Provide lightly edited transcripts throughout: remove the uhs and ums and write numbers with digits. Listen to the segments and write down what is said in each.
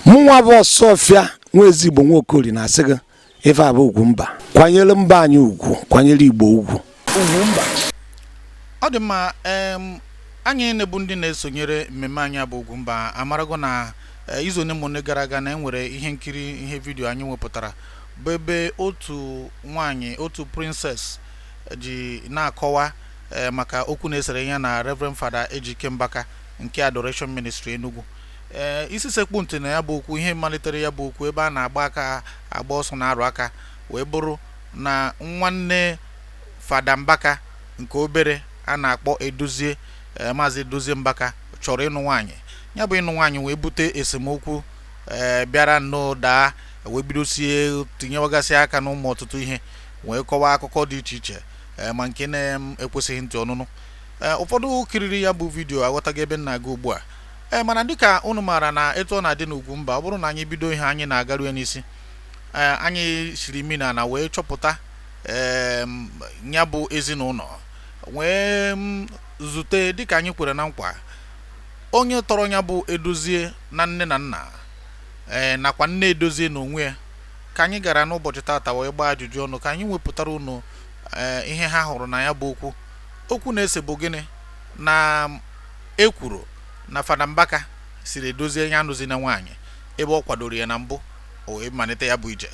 Mụnwa bụ Sofia nwa ezigbo Nwokoli na-asị gị ife a bụ Ugwumba. Kwanyere mba anyị ugwu, kwanyere Igbo ugwu. Ugwumba. Ọ dị mma, anyị na-ebu ndị na-esonyere mmemme anyị bụ Ugwumba amarago na izu one mone gara aga na enwere ihe nkiri ihe vidio anyị wepụtara bụ ebe otu nwanyị, otu princess ji na-akọwa maka okwu na-esere ya na Reverend Fr Ejike Mbaka nke Adoration Ministry Enugu. Isi sekpu ntị na ya bụ okwu, ihe malitere ya bụ okwu ebe a na-agba aka agba ọsọ na arụ aka wee bụrụ na nwanne Fada Mbaka nke obere a na-akpọ Edozie, Maazị Edozie Mbaka chọrọ ịnụ nwaanyị. Ya bụ ịnụ nwaanyị wee bute esemokwu bịara nnọọ daa, wee bidosie tinyewagasị aka n'ụmụ ọtụtụ ihe, wee kọwaa akụkọ dị iche iche ma nke na-ekwesịghị ntị ọnụnụ. Ụfọdụ kiriri ya bụ vidio aghọtaghị ebe m na-aga ugbu a. Mana dịka unu maara na etu ọ na-adị n'Ugwumba, ọ bụrụ na anyị bido ihe anyị na-agaru ya n'isi, anyị shiri mina na wee chọpụta ya bụ ezinụlọ wee zute dịka anyị kwere na nkwa onye tọrọ ya bụ Edozie na nne na nna nakwa nne Edozie n'onwe ya, ka anyị gara n'ụbọchị tata wee gbaa ajụjụ ọnụ ka anyị wepụtara unu ihe ha hụrụ na ya bụ okwu na-ese bụ gịnị, na ekwuru na Fada Mbaka siri Edozie ya anụzi na nwaanyị ebe ọ kwadoro ya na mbụ o malite ya bụ ije,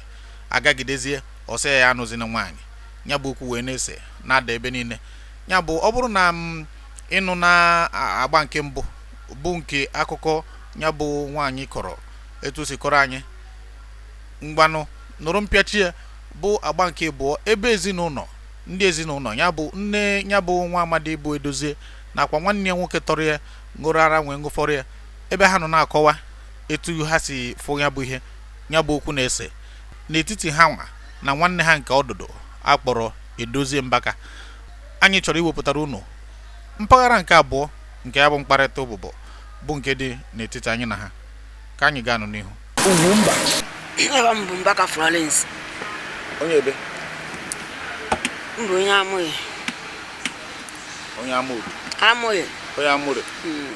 agagidezie ọsọ ya anụzi na nwaanyị. Ya bụ okwu wee na-ese na-ada ebe niile. Ya bụ ọ bụrụ na ịnụ na agba nke mbụ bụ nke akụkọ ya bụ nwaanyị kọrọ etu si kọrọ anyị, mgbanụ nụrụ mpịachi ya bụ agba nke abụọ ebe ezinụlọ, ndị ezinụlọ ya bụ nne ya bụ nwa amadi bụ Edozie nakwa nwanne ya nwoke tọrọ ya ṅụrụ ara nwee ṅụfọrọ ya, ebe ha nọ na-akọwa etu ha si fụ ya bụ ihe. Ya bụ okwu na-ese n'etiti ha nwa na nwanne ha nke ọdụdụ akpọrọ Edozie Mbaka. Anyị chọrọ iwepụtara unu mpaghara nke abụọ nke ya bụ mkparịta ụbụbọ bụ nke dị n'etiti anyị na ha. Ka anyị gaa n'ihu. Ugwumba. Ebe m bụ Mbaka Florence. Onye ebe? Mbụ onye amụghị. Onye amụghị? Amụghị. Onye amụghị?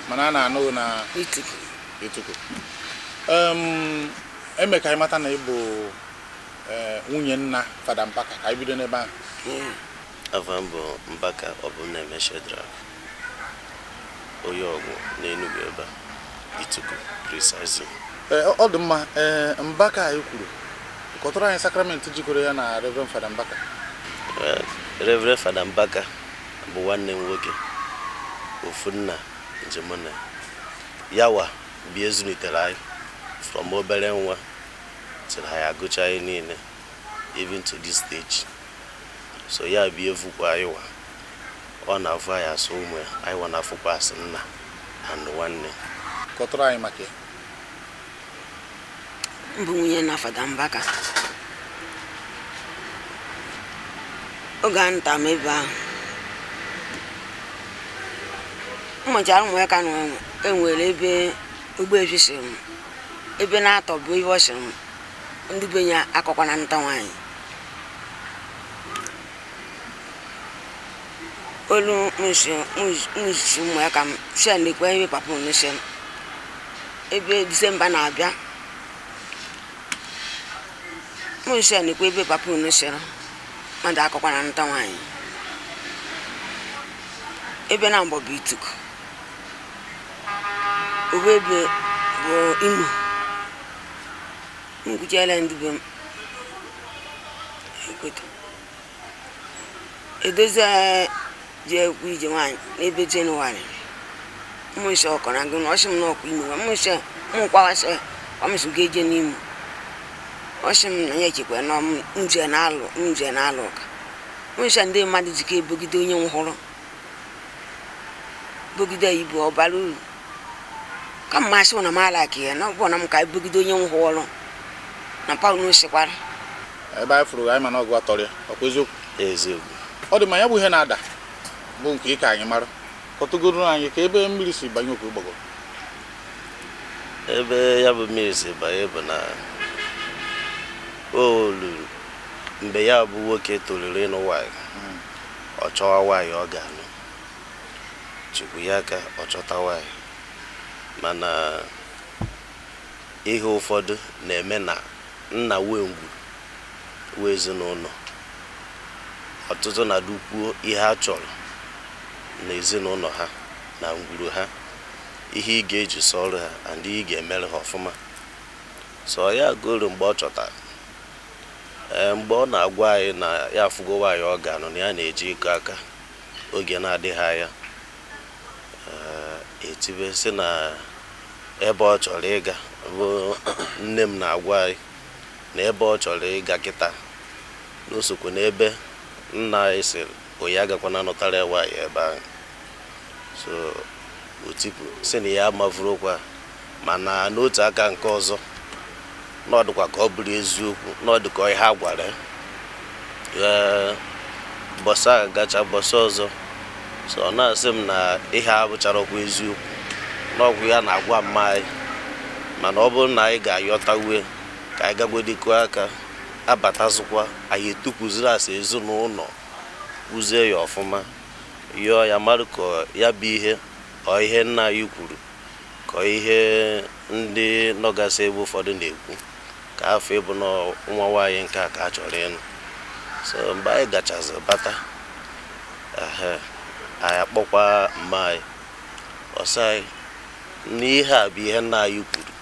Mana a na-anụ na Ituku. Ituku. Eme ka anyị mata na ị bụ nwunye nna Fada Mbaka, ka anyị bido n'ebe ahụ. Afa m bụ Mbaka Obuneme Shedrack, onye ọgwụ n'Enugu ebe a, Ituku precisely. Ọ dị mma. Mbaka anyị kwuru kọtụrụ anyị sakramenti jikọrọ ya na Reverend Fada Mbaka. Reverend Fada Mbaka bụ nwanne m nwoke, ofu nna njemona yawa bi ezunitere anyị from obere nwa till anyị agụcha anyị niile even to this stage. So ya bi evukwa anyị wa, ọ na-afụ anyị asụ ụmụ ya, anyị wa na-afụkwa asị nna and nwanne. Kọtụrụ anyị maka ya. Mbụ nwunye na Fada Mbaka. Oge a nta m ebe ahụ, ụmụchara ụmụ ya ka enwere ebe ụgbọ efisi m, ebe na-atọ bụ ihe ọ sịrị m ndị be ya akọkwa na nta nwaanyị. Olu mụsi ụmụ ya ka m shia na-ekwe ebe papa unu si ebe Disemba na-abịa, mụsi na-ekwe ebe papa unu si mmadụ akọkwa na nta nwaanyị. Ebe na mbọ bụ Ituku, owe ebe bụ Imo. Nkwuchiela ndị be m ekweto Edozie ji ekwu ije nwaanyị n'ebe Jenụwarị. Mụnshi ọkọ na gị ọsị m n'ọkụ Imo, mụnshi mụkwawasị ọmụsị ga-eje n'Imo. Ọsị m na ya echekwa na nje na-alụ ụka. Mụnshi ndị mmadụ jike ebogide onye nwụrụ, bogide ibu ọbara uru. Ka mmasị na mala ka ya na ọ bụ na m ka ebogide onye nwụrụ na pa unu sikwara. Ebe anyị fụrụ anyị ma na ọgụ atọrọ ya, ọkwa eziokwu? Eziokwu. Ọ dị ma ya bụ ihe na-ada bụ nke ka anyị mara. Kọtụgoro anyị ka ebe mmiri si banye okwu gbagoro. Ebe ya bụ mmiri si banye bụ na o luru mgbe ya bụ nwoke toluru ịnụ nwaanyị, ọ chọwa nwaanyị ọ ga-anụ, chukwu ya ka ọ chọta nwaanyị, mana ihe ụfọdụ na-eme na nna wee ngwuru wee ezinụlọ ọtụtụ na-adụkwuo ihe a chọrọ na ezinụlọ ha na ngwuru ha ihe ị ga-eji sọrọ ha and ị ga-emere ha ọfụma so ya goro mgbe ọ chọtara mgbe ọ na-agwa anyị na ya afụgo nwaanyị ọ ga-anọ na ya na-eji iko aka oge na-adịghị anya etibe sị na ebe ọ chọrọ ịga bụ nne m na-agwa anyị na ebe ọ chọrọ ịga kịta n'osokwe n'ebe nna anyị sịrị onye agakwana nụtara ya nwaanyị ebe ahụ so otipu sị na ya mavurokwa mana n'otu aka nke ọzọ n'ọdụkwa ka ọ bụrụ eziokwu n'ọdụkọ ihe a gwara ya bọsa gacha bọsa ọzọ so ọ na-asị m na ihe a bụcharakwa eziokwu n'ọgwụ ya na-agwa mma anyị mana ọ bụrụ na anyị ga-ayọtawe ka anyị gagwedikwa aka abatazụkwa anyị etupụziri asị ezinụlọ kụzie ya ọfụma yọọ ya mmadụ ka ya bụ ihe ọ ihe nna anyị kwuru ka ihe ndị nọgasị ebe ụfọdụ na-ekwu ka afọ ịbụ na nwa nwaanyị nke a ka a chọrọ ịnụ so mgbe anyị gachazi bata anyị akpọkwa mma anyị ọsọ anyị na ihe a bụ ihe nna anyị kwuru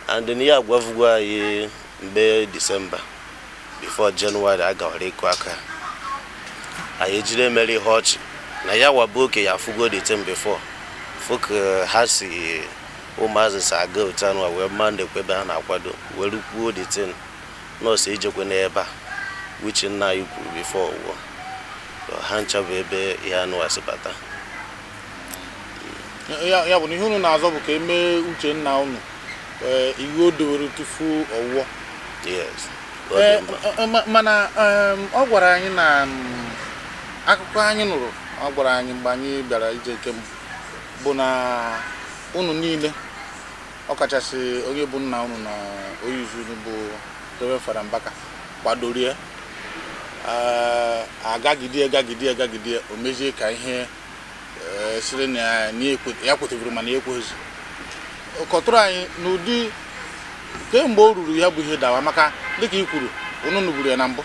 and na ya agwavugo anyị mgbe Disemba before Jenụwarị a gawara ịkụ aka anyị ejiri emere ihe ọchị na ya wabụ oke ya afụgo the time before fụka ha si ụmụazị si aga otu anụ wee mma na-ekwebe ha na-akwado were kwuo the thing nọọsụ ijekwe n'ebe a wichi nna anyị kwuru before ụgwọ ha nchabụ ebe ihe anụ asị bata ya bụ na ihe unu na-azọ bụ ka emee uche nna unu iwu o dowere tufu ọwụwọ yes mana ọ gwara anyị na akụkọ anyị nụrụ ọ gwara anyị mgbe anyị bịara ije nke bụ na unu niile ọkachasị onye bụ nna unu na onye izu unu bụ Fr Mbaka kwadorie agagidie o mezie ka ihe siri na ya kweteburu mana ekweghị kọtụrụ anyị n'ụdị kemgbe o ruru ya bụ ihe dawa maka dịka i kwuru unu nụburu ya na mbụ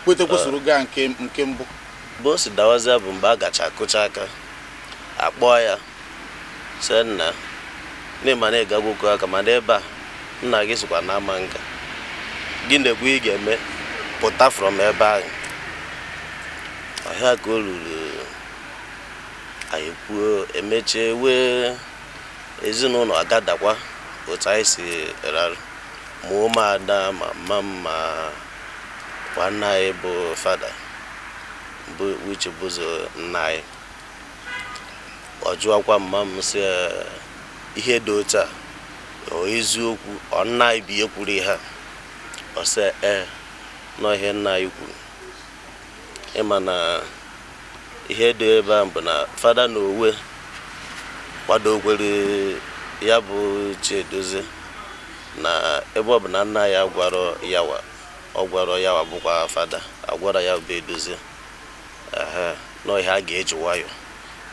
kwesịrị gaa nke mbụ bụ o si dawazia bụ mgbe a gacha akụcha aka akpọ ya sị nna n'ịma na ịgagwokwu aka mana ebe a nna gị sịkwa na ama nga gị na-ekwu ị ga-eme pụta from ebe ahụ ọhịa ka o ruru anyị kwuo emechie wee ezinụlọ agadakwa otu anyị si rarụ ma ụmụada ma mma ma nwanne anyị bụ fada bụ wichi bụzo nna anyị ọ jụọkwa mma m sị ihe dị otu a eziokwu ọ nna anyị bụ ihe kwuru ha ọ sị nọ ihe nna anyị kwuru ịma na ihe dị ebe a bụ na fada na owe kwadokwere ya bụ Chiedozie na ebe ọ bụ na nna ya gwara yawa bụkwa fada agwara ya bụ Edozie nọ ihe a ga-eji nwayọ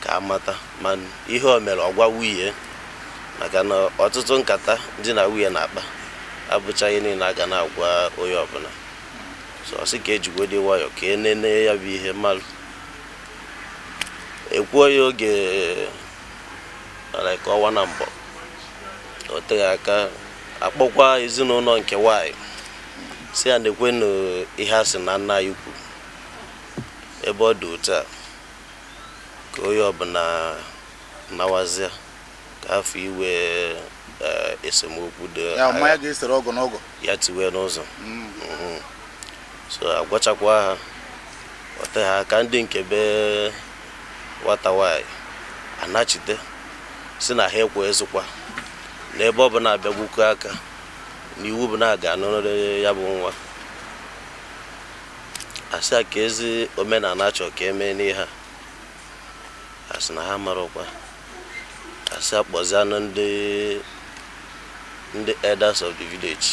ka amata ma ihe o mere ọgwa nwunye maka na ọtụtụ nkata dị na nwunye na-akpa abụchaghị niile a ga na-agwa onye ọbụla so ọ sị ka ejigwede nwayọ ka enene ya bụ ihe mmalụ ekwuo ya oge ka ọnwa na mbọ o teghị aka akpọkwa ezinụlọ nke nwanyị si ya na-ekwenụ ihe a sị na nna anyị kwuru ebe ọ dị otu a ka onye ọbụla nawazia ka afọ iwe esemokwu dị ya tiwe n'ụzọ so agwachakwa ha ọ teghị aka ndị nke be nwata nwanyị anachite si na ha ekwezikwa n'ebe ọ bụ na-abịagwukwu aka n'iwu bụ na aga anụrịrị ya bụ nwa asị a ka ezi omenala chọ ka emee n'ihe a asị na ha marụkwa asị akpọzianụ ndị elders of the village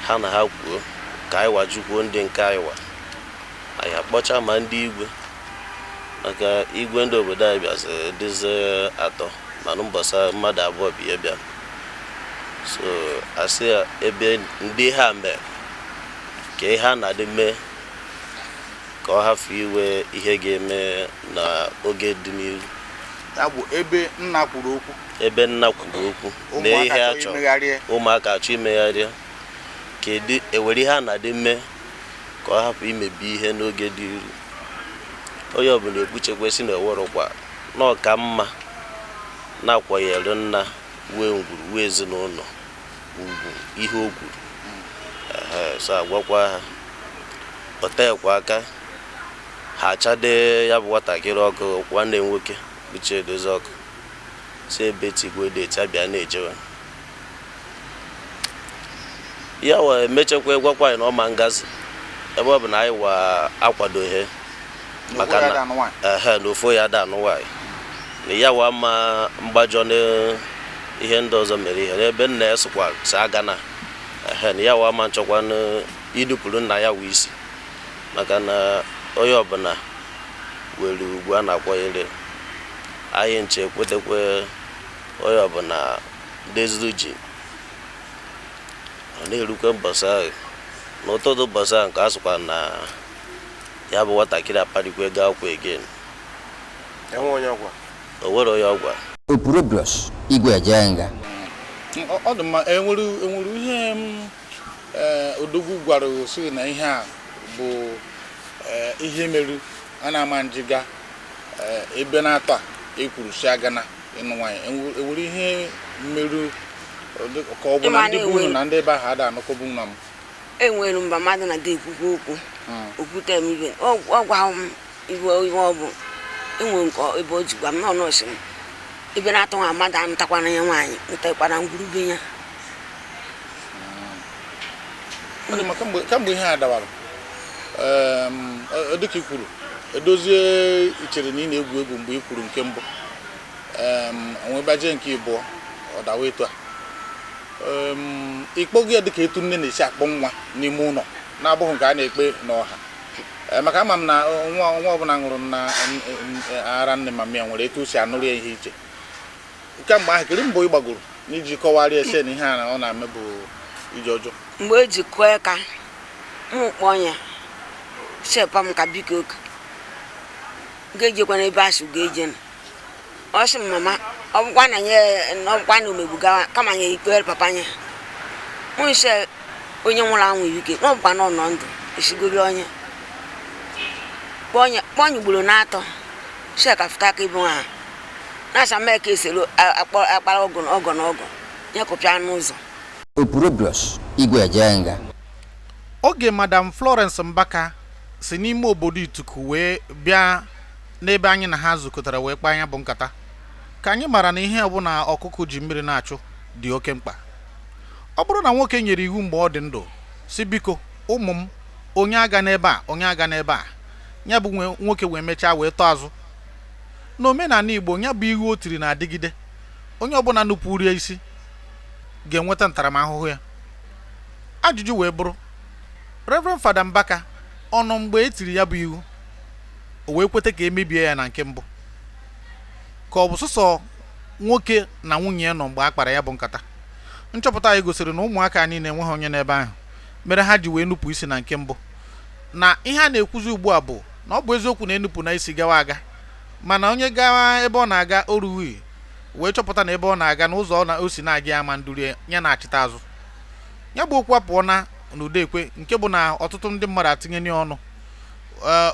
ha na ha kwuo ka anyị wajukwuo ndị nke anyị anyị akpọcha ma ndị igwe maka igwe ndị obodo anyị bịazi dịzi atọ mana mbọsa mmadụ abụọ bụ ihe bịa so asị ebe ndị ha mere ka ihe a na-adị mee ka ọ hafụ iwe ihe ga-eme na oge dị n'ihu. Ya bụ ebe nna kwuru okwu. Ebe nna kwuru okwu na ihe a chọrọ ụmụaka achọ imegharịa kedu ewere ihe a na-adị mee ka ọ hapụ imebi ihe n'oge dị iru. Onye ọbụla ekpuchekwesị na ewerụkwa na ọka mma na-akwanyere nna wee ngwuru wee ezinụlọ ugwu ihe o kwuru. So agwakwa ha otekwa aka ha achade ya bụ nwatakịrị ọkụ nwanne nwoke bụchi edozi ọkụ si ebe tigwe deti abịa na-ejewe ya wa emechekwa gwakwa anyị na ọma ngazi ebe ọ bụ na anyị wa akwado ihe maka na na ofo ya da anụ nwaanyị na ya wa ma mgbajọ na ihe ndị ọzọ mere ihe n'ebe nna ya sokwa si aga na na ya wa ma nchọkwa na idupụrụ nna ya wee isi maka na onye ọbụla were ugwu a na-akwanyere anyị nche kwetekwe onye ọbụla dezuru ji ọ na-erukwe mbọsị ahụ n'ụtụtụ ụbọchị ahụ nke a sịkwa na ya bụ nwatakịrị aparikwe gaa akwụkwọ again. O nwere onye ọgwa Opurobios Igwe Ejenga. Ọ dị mma enwere ihe odogwu gwara osi na ihe a bụ ihe meru a na-ama njiga ebe na-atọ a ekwuru si aga na ịnụ nwaanyị enwere ihe meru ka ọ bụ na ndị bụ na ndị ebe ahụ ada anụkọbụ nna m. Enwere mba mmadụ na dị ekwukwu okwu okwute m ibe ọ gwa m ibe ọ bụ enwe nke ebe o jikwa m n'ọnọsị m ebe na-atọ nwa mmadụ anụtakwana ya nwaanyị nụtakwana ngwurube ya. Kamgbe ihe a dawara dịka i kwuru edozie ichere na ị na-egwu egwu mgbe i kwuru nke mbụ onwebaje nke ịbụọ ọ dawa etu a ikpọgo ya dịka etu nne na-esi akpọ nwa n'ime ụlọ na-abụghị nke a na-ekpe n'ọha maka ama m na nwa ọbụla ṅụrụ na ara nne ma ya nwere etu o si anụrụ ya ihe iche kemgbe ahụ kiri mbọ ị gbagoro n'iji kọwarịa ese na ihe a ọ na-eme bụ ije ọjọọ. Mgbe e ji kụọ ka mkpọ ya sepa m ka biko ga-ejekwana ebe asụ ga-eje ọ sị m mama ọ bụkwa na omegbugawa kama ya ikpere papa ya mụ ise onye nwụrụ anwụ ike na ọ bụkwa na ọ nọ ndụ esigoro onye kpọnye ugboro na-atọ si ka fụta aka ibu ha na-asa mee ka eselo akpara ọgọ na ọgọ ya kụpịa n'ụzọ. Opurobios Igwe Ejenga. Oge Madam Florence Mbaka si n'ime obodo Ituku wee bịa n'ebe anyị na ha zukọtara wee kpaa anya bụ nkata ka anyị mara na ihe ọbụla ọkụkọ ji mmiri na-achụ dị oke mkpa. Ọ bụrụ na nwoke nyere iwu mgbe ọ dị ndụ si biko ụmụ m onye aga n'ebe a onye aga n'ebe a ya bụ nwoke wee mechaa wee tọọ azụ n'omenala Igbo ya bụ iwu o tiri na-adịgide onye ọbụla nupụrụ ya isi ga-enweta ntaramahụhụ ya. Ajụjụ wee bụrụ Reverend Fr Mbaka ọnụ mgbe e tiri ya bụ iwu o wee kweta ka emebie ya na nke mbụ ka ọ bụ sọsọ nwoke na nwunye ya nọ mgbe a kpara ya bụ nkata. Nchọpụta anyị gosiri na ụmụaka anyị na-enweghị onye n'ebe ahụ mere ha ji wee nupụ isi na nke mbụ na ihe a na-ekwuzi ugbu a bụ na ọ bụ eziokwu na enupụ na isi gawa aga mana onye gawa ebe ọ na-aga o rughị wee chọpụta na ebe ọ na-aga n'ụzọ o si na-aga ya ma nduri ya na-achịta azụ ya bụ okwu apụọ na n'udekwe nke bụ na ọtụtụ ndị mmadụ atinye n'ọnụ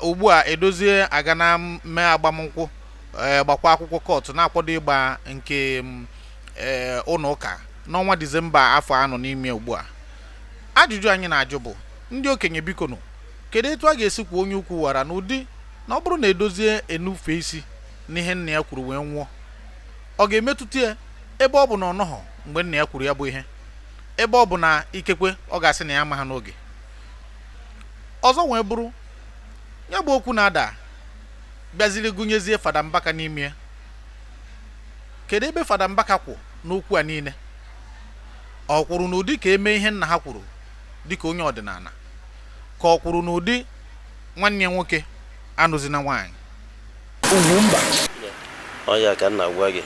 ugbu a edozie aga na mee agbamnkwụ gbakwa akwụkwọ kọtụ na-akwado ịgba nke ụlọ ụka n'ọnwa Disemba afọ anọ n'ime ugbu a. Ajụjụ anyị na-ajụ bụ ndị okenye biko nụ kedu etu a ga-esi kwa onye ukwu wara n'ụdị na ọ bụrụ na edozie enufe isi n'ihe nna ya kwuru wee nwụọ ọ ga-emetụta ya ebe ọ bụ na ọ nọghọ mgbe nna ya kwuru ya bụ ihe ebe ọ bụ na ikekwe ọ ga-asị na ya ama ha n'oge ọzọ wee bụrụ ya bụ okwu na-ada bịaziri gụnyezie Fr Mbaka n'ime ya. Kedu ebe Fr Mbaka kwụ n'okwu a niile? Ọ kwuru n'ụdị ka eme ihe nna ha kwuru dịka onye ọdịnala ka ọ kwuru n'ụdị nwanne nwoke anụzina nwaanyị? UGWUMBA. Onye ka nna gwa gị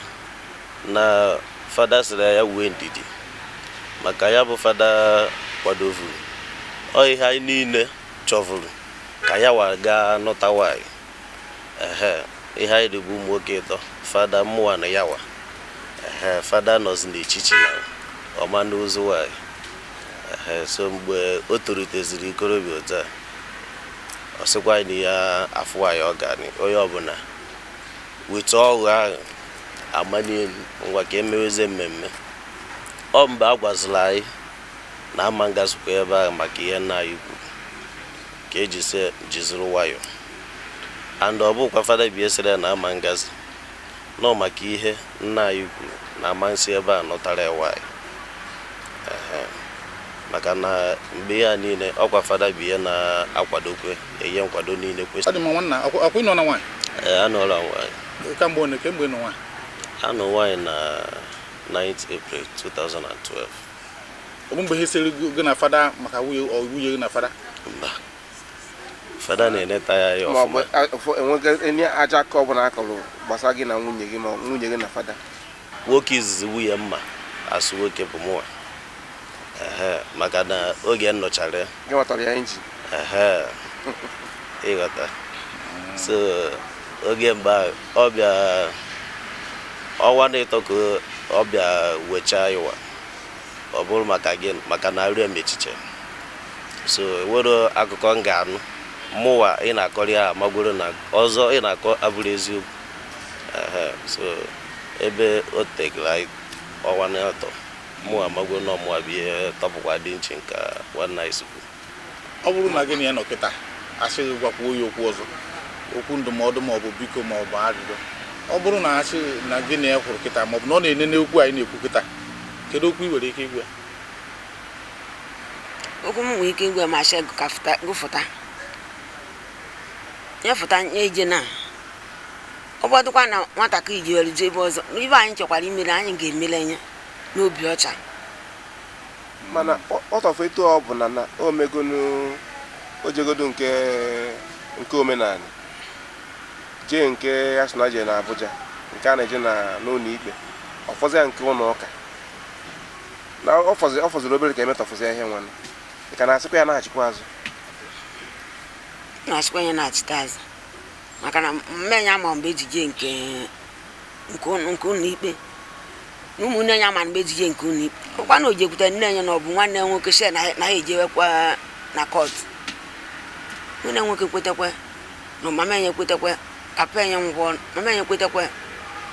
na fada sịrị ya wee ndidi maka ya bụ fada kwadovuru ọ ihe anyị niile chọvuru ka ya waga nụta nwanyị ihe anyị dị bụ ụmụ nwoke ịtọ fada mmụọ na yawa fada nọzi n'echichi na ọma n'ozu nwanyị so mgbe o toliteziri ikorobịa otu a ọ sịkwa anyị na ya afụ anyị ọgani onye ọbụla weta ọghụ ahụ amanye ngwa ka emeweze mmemme ọ mgbe a gwazila anyị na ama ngazikwa ebe ahụ maka ihe nna anyị kwuru ka jiziri nwayọ and ọ bụkwa fada bi esere na ama ngazi nọ maka ihe nna anyị kwuru na amansi ebe a nọtara ya nwanyị maka na mgbe ya niile ọkwa fada bi ya na-akwadokwe enye nkwado niile kwesịrị. Akwụ nọ na nwanyị? Anọla nwanyị. Kemgbe nọ nwanyị? Anọ nwanyị na 9th April 2012. Ọ bụ mgbe ihe siri gị na fada maka nwunye gị na fada? Mba. Fada na-eneta ya ọfụma. Enweghị enye aja aka ọbụla akọrọ gbasara gị na nwunye gị ma nwunye gị na fada? Nwoke izizi nwunye mma asụ nwoke bụ mụnwa. Maka na oge nnọchara ya. Gị nwetara ya inji? Ịghọta. So oge mgbe ọ bịa ọnwa na-eto ka ọ bịa wechaa ịwa ọ bụrụ maka gị maka na nri emechiche. So enwere akụkọ m ga-anụ mụwa ị na-akọrọ ya amagworo na ọzọ ị na-akọ abụrụ eziokwu. So ebe o tegara ọnwa na-atọ mụ amagworo na ọmụwa bụ ihe tọpụkwa dị nchi nke nwanna isikwu. Ọ bụrụ na gị na ya nọ kịta asịghị gwakwa oyi okwu ọzọ okwu ndụmọdụ ma ọ bụ biko ma ọ bụ arịrịọ, ọ bụrụ na asị na gị na ya kwuru kịta ma ọ bụ na ọ na-enene okwu anyị na-ekwu kịta, kedu okwu ị nwere ike igwe? Okwu m nwere ike igwe ma asị gụfụta ya fụta nye ije na ọ bụdụkwa na nwatakịrị ji were jee ebe ọzọ ibe anyị chọkwara imere anyị ga-emele ya n'obi ọcha. Mana ọ tọfụ etu ọ bụ na o megonu ojegodo nke omenala jee nke ya so na je na Abuja nke a na-eje n'ụlọ ikpe ọfọzịa nke ụlọ ụka na ọ fọziri obere ka emetọfụzịa ihe nwanne ka na-asịkwa ya na-achịkwa azụ. Na-asịkwa ya na-achịta azụ maka na mmenya ama mgbe ejije nke ụlọ ikpe na ụmụnne ya ma mgbe ejije nke ụlọ ikpe ọkwa na ojekwute nne ya na ọ bụ nwanne nwoke she na ha ejewekwa na kọt. Nwanne nwoke kwetekwe na mama ya ekwetekwe papa ya ngwọ mama ya ekwetekwe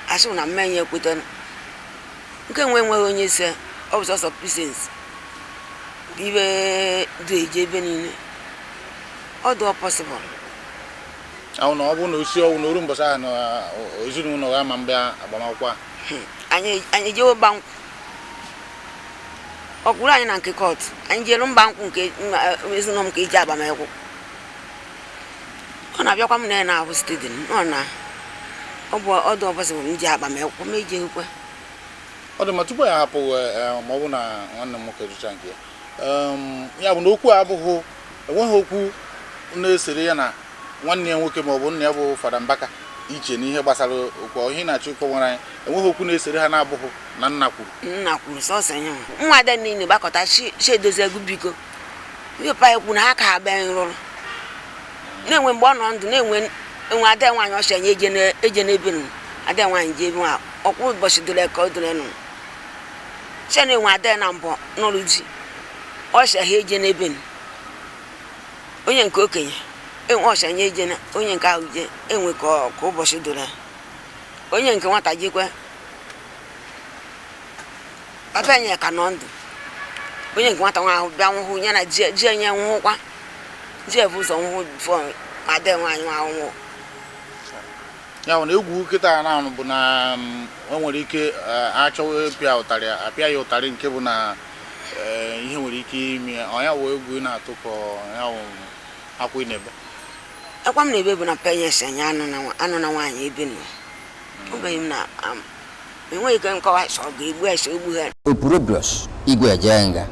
asị na mama ya ekwete nke enweghị onye ise ọ bụ sọsọ pisens ibe dị eje ebe niile ọ dị ọpọsịbụl. Ahụ na ọ bụ na osi ọwụ na oru mbọsị ahụ na ezinụlọ ga ama mgbe agbamakwụkwọ anyị jewe bankwụ ọ kwuru anyị na nke kọt anyị jere mba nkwụ nke ezinụlọ m ka eji agbamakwụkwọ. Ọ na-abịakwa m na ya na-ahụ stedin ọ na ọ bụ ọdụ ọpọsịbụl m ji agbamakwụkwọ ma eji ekwe. Ọ dị ma tupu ya hapụ ma ọ bụ na nwanne m nwoke jụcha nke ya bụ na okwu abụghị enweghị okwu na-esere ya na nwanne ya nwoke ma ọ bụ nna ya bụ Fr Mbaka iche n'ihe gbasara okwu ihe na-achọ ịkọwara anyị enweghị okwu na-esere ha na-abụghị na nna kwuru sọsọ ya nwa ada niile gbakọta chi edozi egwu biko wepụ ekwu na ha ka ha bịa nrụrụ na-enwe mgbe ọ nọ ndụ na-enwe ada nwaanyị ọcha nye eje n'ebe nụ ada nwaanyị ji ebe nwa ọkwụ ụbọchị dore ka ọ dore nụ che na-enwe ada na mbọ n'ụlọ di ọcha ha eje n'ebe nụ onye nke okenye enwe ọcha nye eje na onye nke ahụ je enwe ka ụbọchị dore onye nke nwata jikwe papa nye ka nọ ndụ onye nke nwata nwa ahụ bịa nwụhụ ya na ji enye nwụhụkwa ji ebu ụzọ nwụhụ fọ ada nwaanyị nwa ahụ. Ya na egwu kịta na bụ na o nwere ike achọwa apịa ya ụtarị nke bụ na ihe nwere ike ime ọnya wụ egwu na-atụ ka ya akwụ n'ebe akwa m na-ebe bụ na penyes anyị anụ na nwaanyị ebe nọ ọ beghị m na enweghị ike nkọwa ọ ga-egbu egbu ha Opurobios Igwe Ajenga.